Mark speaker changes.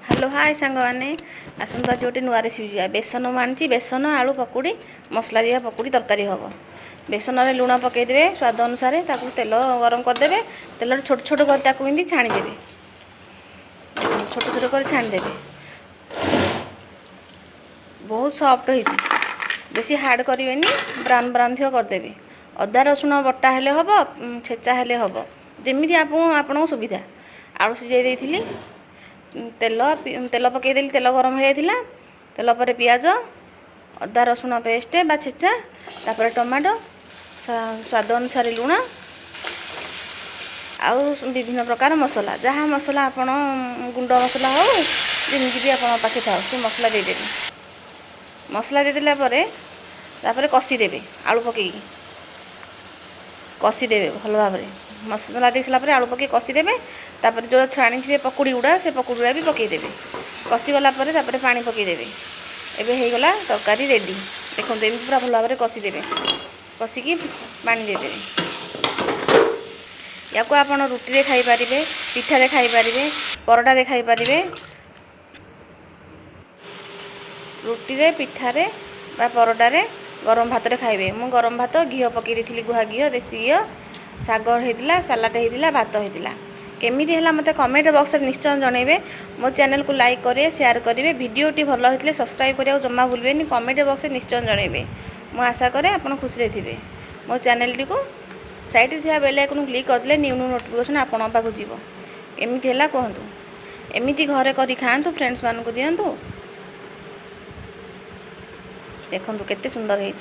Speaker 1: Hello hi सांग मैंने आसत आज गोटे नुआ रेसिपी बेसन आनी बेसन आलू पकुड़ी मसला दिया पकुड़ी तरकारी हम बेसन में लुण पकईदे स्वाद अनुसार तेल गरम करदे तेल छोट छोट कर छाणीदे छोट छोट कर छाणीदे बहुत सॉफ्ट हो बेसी हार्ड करेंगे ब्राउन ब्राउन थी करदे अदा रसुण बटा हेले हम छेचा हेले हम जमी आपको सुविधा आलू सीझे देती तेल तेल पकईदेली तेल गरम हो जाता तेल पर पियाज अदा रसुण पेस्ट बा छेचा तापर टमाटो स्वाद अनुसार लुण आउ विभिन्न प्रकार मसला जहाँ मसला आपण गुंड मसला हो जमी भी आप पाखे था से मसला देदेवे मसला देदेला तापर कषिदेवे आलू पकईकी कषिदेवे भल भाव मसला दे सारा आलू पकई कषिदेवे तापर जो छाणी थे पकुड़ी गुड़ा से पकुड़ी गुड़ा भी पकईदेवे कषिगला पानी पकईदेवे एबे हो गला तरकारी रेडी देखो एमती पूरा भल भाव कषिदेवे कषिकी पानी देदेवे या को आपण रुटी रे खाई पारिबे पिठा रे खाई पारिबे परोटा रे खाई पारिबे रुटी रे पिठा रे बा परोटा रे गरम भात रे खाइबे मु गरम भात घी पकई देथिली गुहा घी देसी घी साग होइतिला सलाड होइतिला भात होइतिला केमिति हला मते कमेंट बॉक्स रे निश्चय जणैबे मो चैनल को लाइक करिवे शेयर करिवे वीडियोटी भल होइतिले सब्सक्राइब करिया जम्मा भूलबेनी कमेंट बॉक्स रे निश्चय जणैबे मु आशा करे आपण खुशी रे थिबे मो चैनल टी को साइड रे बेल आइकन क्लिक करदले न्यू न्यू नोटिफिकेशन आपण पाखु जीवो एमिति हला कहंतु एमिति घरे करी खांतु फ्रेंड्स मान को दियंतु देखंतु केते सुंदर हेछि।